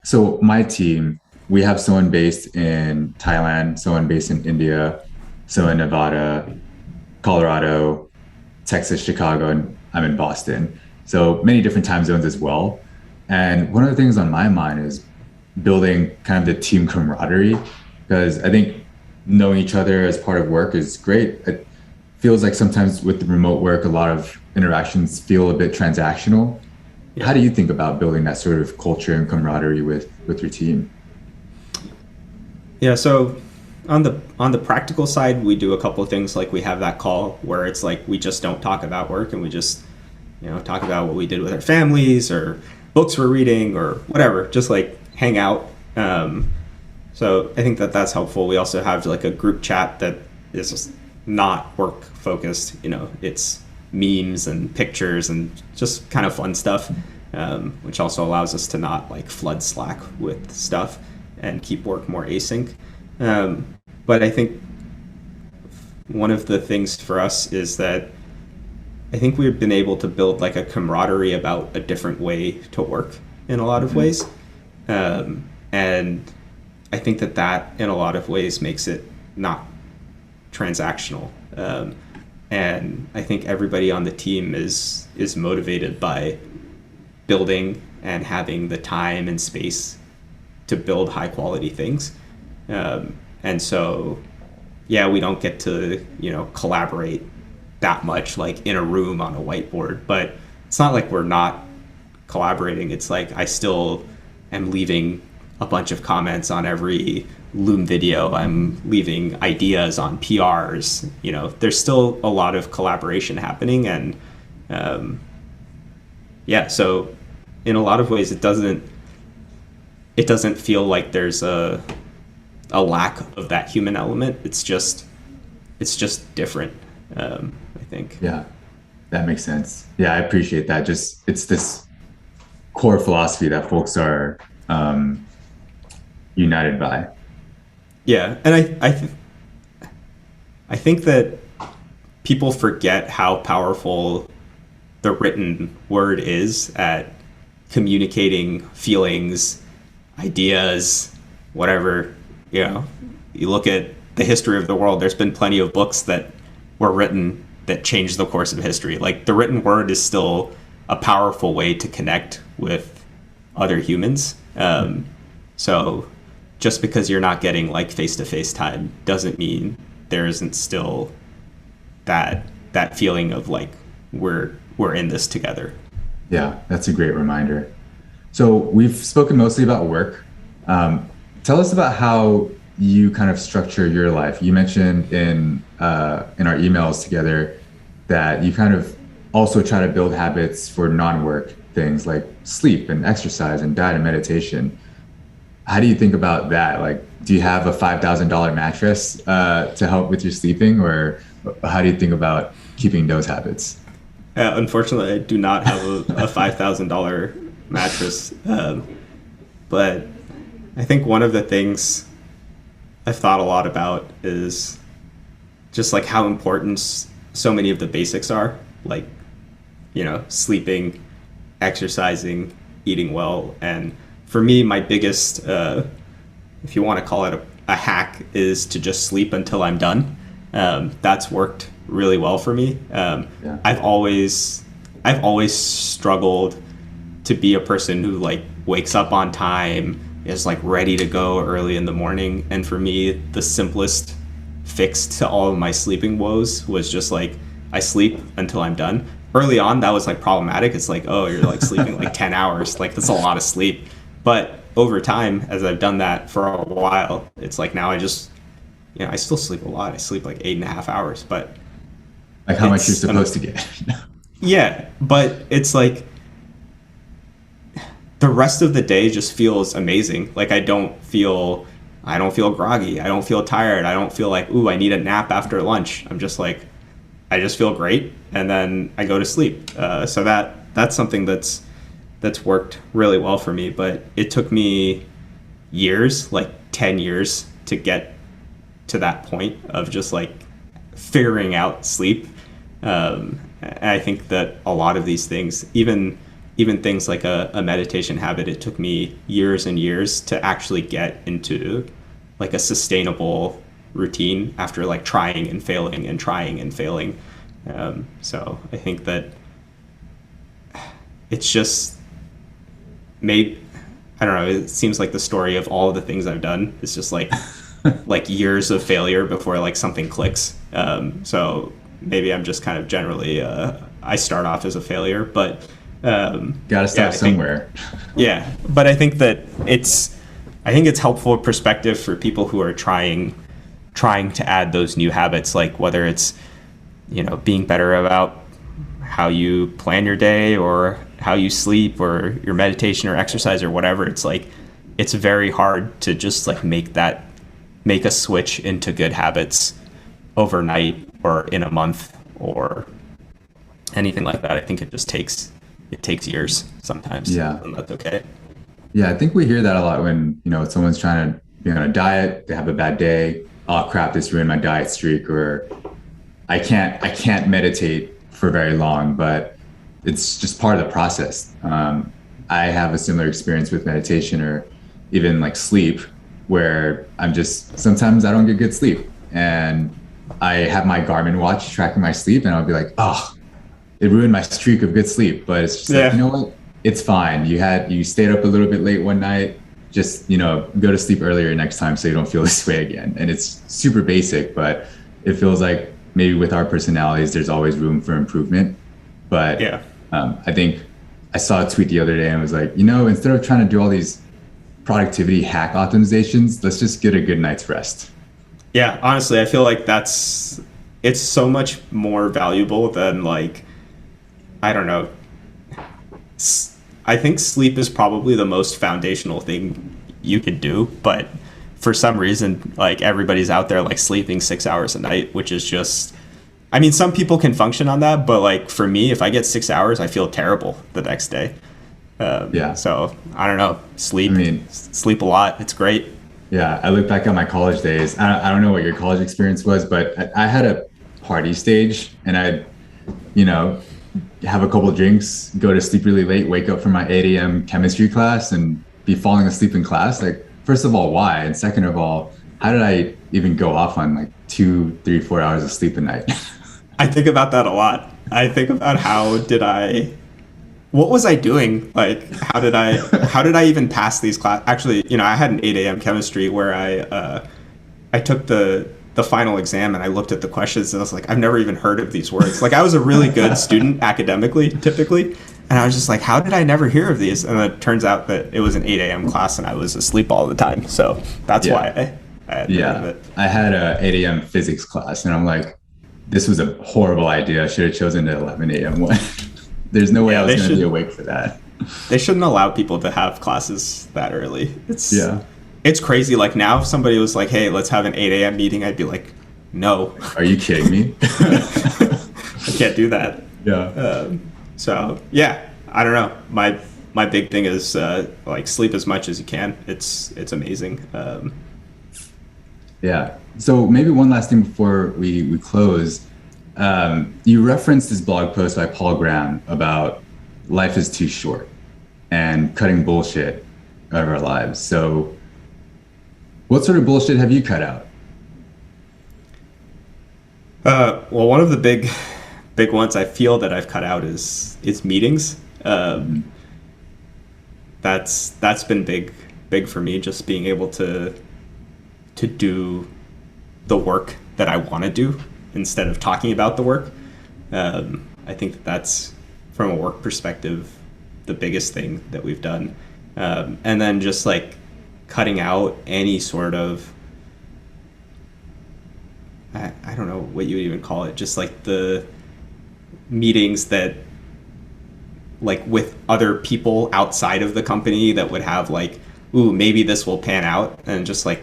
So my team, we have someone based in Thailand, someone based in India, someone in Nevada, Colorado, Texas, Chicago, and I'm in Boston. So many different time zones as well. And one of the things on my mind is building kind of the team camaraderie, because I think knowing each other as part of work is great. It feels like sometimes with the remote work, a lot of interactions feel a bit transactional. Yeah. How do you think about building that sort of culture and camaraderie with your team? Yeah, so on the practical side, we do a couple of things. Like we have that call where it's like we just don't talk about work and we just talk about what we did with our families or books we're reading or whatever, just like hang out. So I think that that's helpful. We also have like a group chat that is just not work focused. It's memes and pictures and just kind of fun stuff, which also allows us to not like flood Slack with stuff and keep work more async. But I think one of the things for us is that I think we've been able to build like a camaraderie about a different way to work in a lot of ways. And I think that in a lot of ways makes it not transactional. And I think everybody on the team is motivated by building and having the time and space to build high quality things. And so, yeah, we don't get to, collaborate that much like in a room on a whiteboard, but it's not like we're not collaborating. It's like I still am leaving a bunch of comments on every Loom video. I'm leaving ideas on PRs. There's still a lot of collaboration happening. And so in a lot of ways, it doesn't feel like there's a lack of that human element. It's just different, I think. Yeah, that makes sense. Yeah, I appreciate that. Just it's this core philosophy that folks are united by. Yeah, and I think that people forget how powerful the written word is at communicating feelings, ideas, whatever. You look at the history of the world, there's been plenty of books that were written that changed the course of history. Like the written word is still a powerful way to connect with other humans. So just because you're not getting like face-to-face time doesn't mean there isn't still that feeling of like we're in this together. Yeah, that's a great reminder. So we've spoken mostly about work. Tell us about how you kind of structure your life. You mentioned in our emails together that you kind of also try to build habits for non-work things like sleep and exercise and diet and meditation. How do you think about that? Like, do you have a $5,000 mattress to help with your sleeping, or how do you think about keeping those habits? Unfortunately, I do not have a $5,000 mattress, but I think one of the things I've thought a lot about is just like how important so many of the basics are, like, sleeping, exercising, eating well. And for me, my biggest, if you want to call it a hack, is to just sleep until I'm done. That's worked really well for me. Yeah. I've always struggled to be a person who like wakes up on time, is like ready to go early in the morning. And for me, the simplest fix to all of my sleeping woes was just like, I sleep until I'm done. Early on, that was like problematic. It's like, oh, you're like sleeping like 10 hours. Like that's a lot of sleep. But over time, as I've done that for a while, it's like now I just, I still sleep a lot. I sleep like 8.5 hours, but like how much you're supposed to get. Yeah, but it's like the rest of the day just feels amazing. Like I don't feel groggy. I don't feel tired. I don't feel like, ooh, I need a nap after lunch. I'm just like, I just feel great, and then I go to sleep. So that's something that's worked really well for me. But it took me years, like 10 years, to get to that point of just like figuring out sleep. And I think that a lot of these things, even even things like a meditation habit, it took me years and years to actually get into like a sustainable routine after like trying and failing and trying and failing. So I think that it's just made, I don't know, it seems like the story of all of the things I've done is just like like years of failure before like something clicks. So maybe I'm just kind of generally I start off as a failure, but gotta start somewhere. Yeah, but I think that it's helpful perspective for people who are trying to add those new habits, like whether it's, you know, being better about how you plan your day or how you sleep or your meditation or exercise or whatever. It's like it's very hard to just like make a switch into good habits overnight or in a month or anything like that. I think it just takes years sometimes. Yeah. And that's okay. Yeah, I think we hear that a lot when, you know, someone's trying to be on a diet, they have a bad day. Oh crap, this ruined my diet streak, or I can't meditate for very long, but it's just part of the process. I have a similar experience with meditation or even like sleep, where sometimes I don't get good sleep, and I have my Garmin watch tracking my sleep, and I'll be like, oh, it ruined my streak of good sleep. But it's just like, you know what? It's fine. You stayed up a little bit late one night. Just, you know, go to sleep earlier next time so you don't feel this way again. And it's super basic, but it feels like maybe with our personalities, there's always room for improvement. But yeah, I think I saw a tweet the other day and was like, you know, instead of trying to do all these productivity hack optimizations, let's just get a good night's rest. Yeah, honestly, I feel like it's so much more valuable than like, I don't know. I think sleep is probably the most foundational thing you could do, but for some reason, like everybody's out there like sleeping 6 hours a night, which is just, I mean, some people can function on that, but like for me, if I get 6 hours, I feel terrible the next day. Yeah. So I don't know, sleep a lot. It's great. Yeah. I look back at my college days. I don't know what your college experience was, but I had a party stage, and I'd, you know, have a couple drinks, go to sleep really late, wake up for my 8 a.m. chemistry class and be falling asleep in class. Like, first of all, why? And second of all, how did I even go off on like 2, 3, 4 hours of sleep a night? I think about that a lot. I think about what was I doing? Like, how did I even pass these classes? Actually, you know, I had an 8 a.m. chemistry where I took the final exam and I looked at the questions and I was like, I've never even heard of these words. Like, I was a really good student academically, typically. And I was just like, how did I never hear of these? And it turns out that it was an 8 a.m. class and I was asleep all the time. So that's why I had heard of it. I had a 8 a.m. physics class and I'm like, this was a horrible idea. I should have chosen the 11 a.m. one. There's no way I was going to be awake for that. They shouldn't allow people to have classes that early. It's crazy. Like, now if somebody was like, hey, let's have an 8 a.m. meeting, I'd be like, no. Are you kidding me? I can't do that. Yeah. So, yeah, I don't know. My big thing is like sleep as much as you can. It's amazing. Yeah. So maybe one last thing before we close. You referenced this blog post by Paul Graham about life is too short and cutting bullshit out of our lives. So what sort of bullshit have you cut out? Well, one of the big ones I feel that I've cut out is meetings. That's been big for me, just being able to do the work that I want to do instead of talking about the work. I think that's, from a work perspective, the biggest thing that we've done. And then just like cutting out any sort of, I don't know what you would even call it, just like the meetings that, like, with other people outside of the company that would have like, ooh, maybe this will pan out, and just like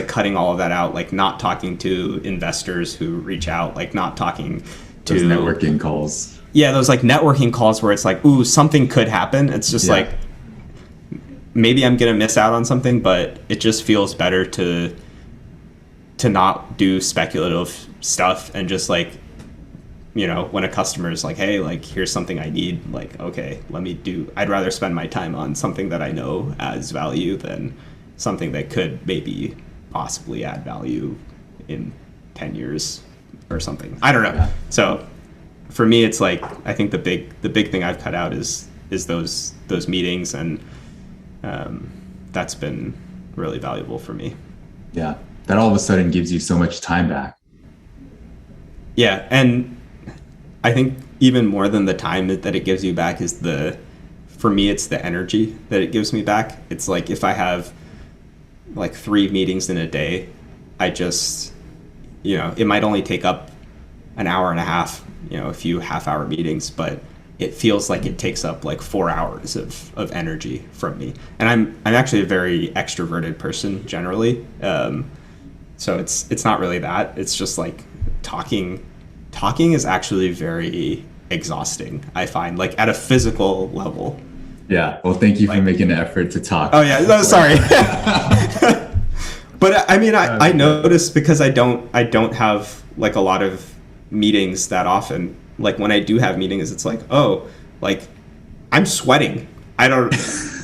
cutting all of that out, like not talking to investors who reach out, like not talking to those networking calls. Yeah, those like networking calls where it's like, ooh, something could happen. It's just like, maybe I'm gonna miss out on something, but it just feels better to not do speculative stuff and just like when a customer is like, hey, like, here's something I need, like, okay, I'd rather spend my time on something that I know adds value than something that could maybe possibly add value in 10 years or something. I don't know. Yeah. So for me, it's like, I think the big thing I've cut out is those meetings, and that's been really valuable for me. Yeah. That all of a sudden gives you so much time back. Yeah. And I think even more than the time that it gives you back is for me, it's the energy that it gives me back. It's like, if I have like 3 meetings in a day, I just, it might only take up an hour and a half, a few half-hour meetings, but it feels like it takes up like 4 hours of energy from me. And I'm actually a very extroverted person generally. So it's not really that. It's just like talking is actually very exhausting, I find, like at a physical level. Yeah. Well, thank you for making the effort to talk. Oh yeah. No, sorry. But I mean, I noticed, because I don't have like a lot of meetings that often. Like when I do have meetings, it's like, oh, like I'm sweating. I don't,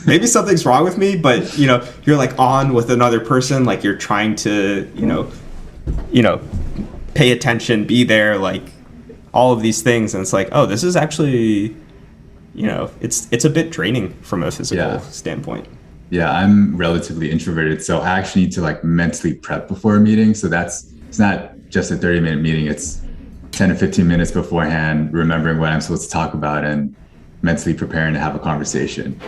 maybe something's wrong with me, but you're like on with another person, like you're trying to, pay attention, be there, like all of these things. And it's like, oh, this is actually, it's a bit draining from a physical standpoint. Yeah, I'm relatively introverted, so I actually need to like mentally prep before a meeting. So it's not just a 30-minute meeting, it's 10 to 15 minutes beforehand, remembering what I'm supposed to talk about and mentally preparing to have a conversation.